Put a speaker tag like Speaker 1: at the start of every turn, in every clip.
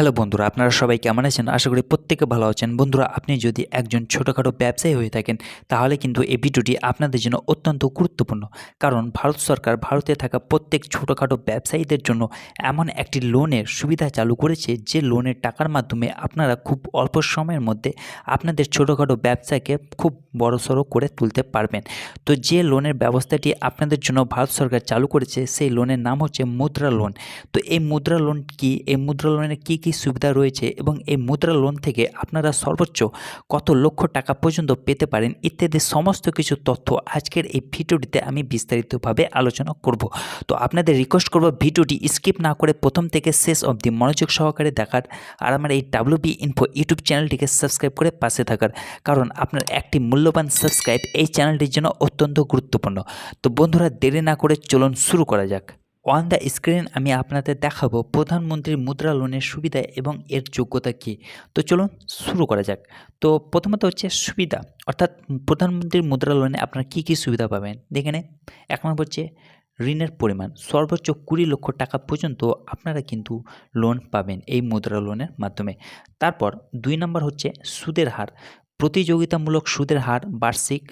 Speaker 1: Hello বন্ধুরা, আপনারা সবাই কেমন আছেন? আশা করি প্রত্যেকে ভালো আছেন। বন্ধুরা, আপনি যদি একজন ছোটোখাটো ব্যবসায়ী হয়ে থাকেন, তাহলে কিন্তু এই ভিডিওটি আপনাদের জন্য অত্যন্ত গুরুত্বপূর্ণ। কারণ ভারত সরকার ভারতে থাকা প্রত্যেক ছোটোখাটো ব্যবসায়ীদের জন্য এমন একটি লোনের সুবিধা চালু করেছে, যে লোনের টাকার মাধ্যমে আপনারা খুব অল্প সময়ের মধ্যে আপনাদের ছোটোখাটো ব্যবসাকে খুব বড়সড় করে তুলতে পারবেন। তো যে লোনের ব্যবস্থাটি আপনাদের জন্য ভারত সরকার চালু করেছে, সেই লোনের নাম হচ্ছে মুদ্রা লোন। তো এই মুদ্রা লোন কি, এই মুদ্রা লোনের কী কী সুবিধা রয়েছে এবং এই মুদ্রা লোন থেকে আপনারা সর্বোচ্চ কত লক্ষ টাকা পর্যন্ত পেতে পারেন ইত্যাদি সমস্ত কিছু তথ্য আজকের এই ভিডিওটিতে আমি বিস্তারিতভাবে আলোচনা করব। তো আপনাদের রিকোয়েস্ট করব ভিডিওটি স্কিপ না করে প্রথম থেকে শেষ অবধি মনোযোগ সহকারে দেখার, আর আমার এই WB ইনফো ইউটিউব চ্যানেলটিকে সাবস্ক্রাইব করে পাশে থাকার, কারণ আপনার একটি মূল্যবান সাবস্ক্রাইব এই চ্যানেলটির জন্য অত্যন্ত গুরুত্বপূর্ণ। তো বন্ধুরা, দেরি না করে চলুন শুরু করা যাক। অন দ্য স্ক্রিন আমি আপনাদের দেখাবো প্রধানমন্ত্রীর মুদ্রা লোনের সুবিধা এবং এর যোগ্যতা কী। তো চলুন শুরু করা যাক। তো প্রথমত হচ্ছে সুবিধা, অর্থাৎ প্রধানমন্ত্রীর মুদ্রা লোনে আপনারা কী কী সুবিধা পাবেন দেখে নেন। এক নম্বর হচ্ছে ঋণের পরিমাণ সর্বোচ্চ 20 লক্ষ টাকা পর্যন্ত আপনারা কিন্তু লোন পাবেন এই মুদ্রা লোনের মাধ্যমে। তারপর 2 নম্বর হচ্ছে সুদের হার, প্রতিযোগিতামূলক সুদের হার বার্ষিক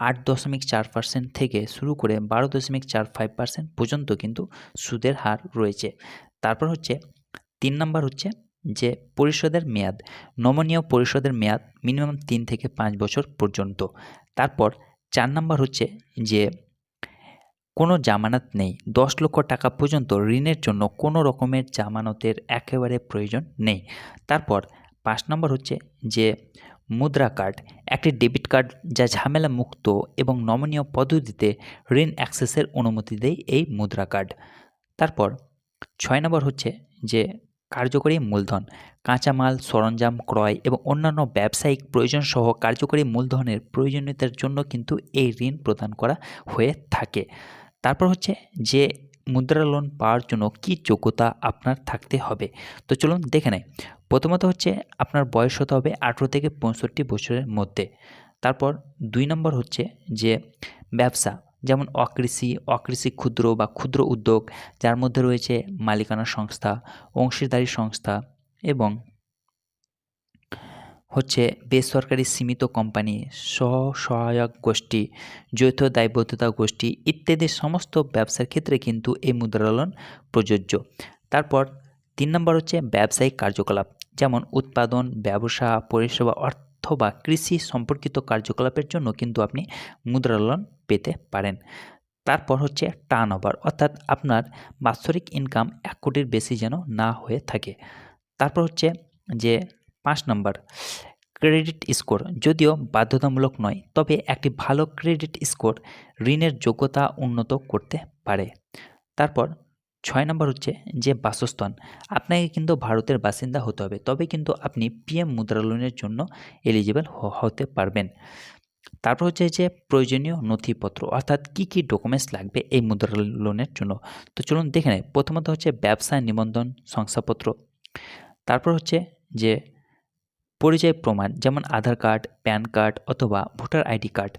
Speaker 1: 8.4% থেকে শুরু করে 12.45% পর্যন্ত কিন্তু সুদের হার রয়েছে। তারপর হচ্ছে 3 নম্বর হচ্ছে যে পরিশোধের মেয়াদ, নমনীয় পরিশোধের মেয়াদ মিনিমাম 3 থেকে 5 বছর পর্যন্ত। তারপর 4 নম্বর হচ্ছে যে কোনো জামানত নেই, 10 লক্ষ টাকা পর্যন্ত ঋণের জন্য কোনো রকমের জামানতের একেবারে প্রয়োজন নেই। তারপর 5 নম্বর হচ্ছে যে মুদ্রা কার্ড, একটি ডেবিট কার্ড যা ঝামেলা মুক্ত এবং নমনীয় পদ্ধতিতে ঋণ অ্যাক্সেসের অনুমতি দেয় এই মুদ্রা কার্ড। তারপর 6 নম্বর হচ্ছে যে কার্যকরী মূলধন, কাঁচামাল সরঞ্জাম ক্রয় এবং অন্যান্য ব্যবসায়িক প্রয়োজন সহ কার্যকরী মূলধনের প্রয়োজনীয়তার জন্য কিন্তু এই ঋণ প্রদান করা হয়ে থাকে। তারপর হচ্ছে যে মুদ্রা লোন পাওয়ার জন্য কী যোগ্যতা আপনার থাকতে হবে। তো চলুন দেখে নেই। প্রথমত হচ্ছে আপনার বয়স হতে হবে 18 থেকে 65 বছরের মধ্যে। তারপর 2 নম্বর হচ্ছে যে ব্যবসা, যেমন অকৃষি ক্ষুদ্র বা ক্ষুদ্র উদ্যোগ, যার মধ্যে রয়েছে মালিকানা সংস্থা, অংশীদারি সংস্থা এবং হচ্ছে বেসরকারি সীমিত কোম্পানি, স্ব-সহায়ক গোষ্ঠী, যৌথ দায়বদ্ধতা গোষ্ঠী ইত্যাদি সমস্ত ব্যবসার ক্ষেত্রে কিন্তু এই মুদ্রা লোন প্রযোজ্য। তারপর 3 নম্বর হচ্ছে ব্যবসায়িক কার্যকলাপ, যেমন উৎপাদন, ব্যবসা, পরিষেবা অথবা কৃষি সম্পর্কিত কার্যকলাপের জন্য কিন্তু আপনি মুদ্রা লোন পেতে পারেন। তারপর হচ্ছে টার্নওভার, অর্থাৎ আপনার বাৎসরিক ইনকাম 1 কোটির বেশি যেন না হয়ে থাকে। তারপর হচ্ছে যে 5 নম্বর ক্রেডিট স্কোর, যদিও বাধ্যতামূলক নয়, তবে একটি ভালো ক্রেডিট স্কোর ঋণের যোগ্যতা উন্নত করতে পারে। তারপর 6 নম্বর হচ্ছে যে বাসস্থান, আপনাকে কিন্তু ভারতের বাসিন্দা হতে হবে, তবে কিন্তু আপনি PM মুদ্রা লোনের জন্য এলিজিবল হতে পারবেন। তারপর হচ্ছে যে প্রয়োজনীয় নথিপত্র, অর্থাৎ কী কী ডকুমেন্টস লাগবে এই মুদ্রা লোনের জন্য। তো চলুন দেখে নেই। প্রথমত হচ্ছে ব্যবসা নিবন্ধন শংসাপত্র, তারপর হচ্ছে যে পরিচয় প্রমাণ, যেমন আধার কার্ড, প্যান কার্ড অথবা ভোটার ID কার্ড।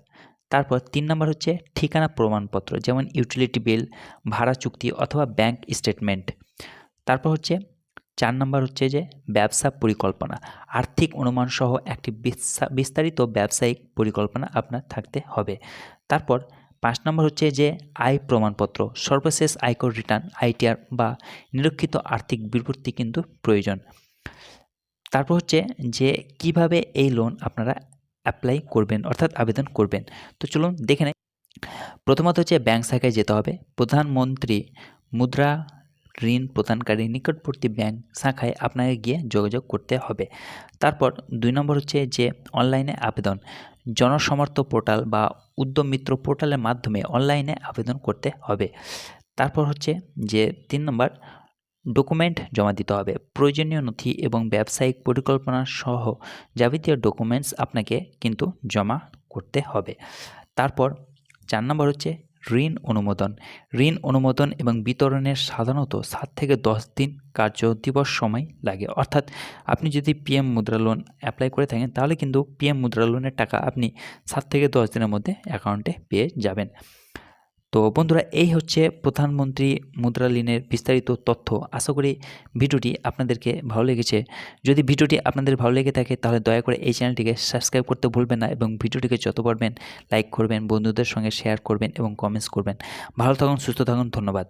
Speaker 1: তারপর 3 নম্বর হচ্ছে ঠিকানা প্রমাণপত্র, যেমন ইউটিলিটি বিল, ভাড়া চুক্তি অথবা ব্যাংক স্টেটমেন্ট। তারপর হচ্ছে 4 নম্বর হচ্ছে যে ব্যবসা পরিকল্পনা, আর্থিক অনুমান সহ একটি বিস্তারিত ব্যবসায়িক পরিকল্পনা আপনার থাকতে হবে। তারপর 5 নম্বর হচ্ছে যে আয় প্রমাণপত্র, সর্বশেষ আয়কর রিটার্ন ITR বা নিরীক্ষিত আর্থিক বিবৃতি কিন্তু প্রয়োজন। তারপর হচ্ছে যে কিভাবে এই লোন আপনারা অ্যাপ্লাই করবেন, অর্থাৎ আবেদন করবেন। তো চলুন দেখে নেই। প্রথমত হচ্ছে ব্যাংক শাখায় যেতে হবে, প্রধানমন্ত্রী মুদ্রা ঋণ প্রদানকারী নিকটবর্তী ব্যাংক শাখায় আপনাকে গিয়ে যোগাযোগ করতে হবে। তারপর 2 নম্বর হচ্ছে যে অনলাইনে আবেদন, জনসমর্থ পোর্টাল বা উদ্যম মিত্র পোর্টালের মাধ্যমে অনলাইনে আবেদন করতে হবে। তারপর হচ্ছে যে 3 নম্বর ডকুমেন্ট জমা দিতে হবে, প্রয়োজনীয় নথি এবং ব্যবসায়িক পরিকল্পনা সহ যাবতীয় ডকুমেন্টস আপনাকে কিন্তু জমা করতে হবে। তারপর 4 নম্বর হচ্ছে ঋণ অনুমোদন, ঋণ অনুমোদন এবং বিতরণের সাধারণত 7 থেকে 10 দিন কার্য দিবস সময় লাগে। অর্থাৎ আপনি যদি PM মুদ্রা লোন অ্যাপ্লাই করে থাকেন, তাহলে কিন্তু PM মুদ্রা লোনের টাকা আপনি 7 থেকে 10 দিনের মধ্যে অ্যাকাউন্টে পেয়ে যাবেন। তো তো বন্ধুরা এই হচ্ছে প্রধানমন্ত্রী মুদ্রা ঋণের বিস্তারিত তথ্য। আশা করি ভিডিওটি আপনাদেরকে ভালো লেগেছে। যদি ভিডিওটি আপনাদের ভালো লেগে থাকে তাহলে দয়া করে এই চ্যানেলটিকে সাবস্ক্রাইব করতে ভুলবেন না এবং ভিডিওটিকে যত পারবেন লাইক করবেন, বন্ধুদের সঙ্গে শেয়ার করবেন এবং কমেন্টস করবেন। ভালো থাকুন, সুস্থ থাকুন, ধন্যবাদ।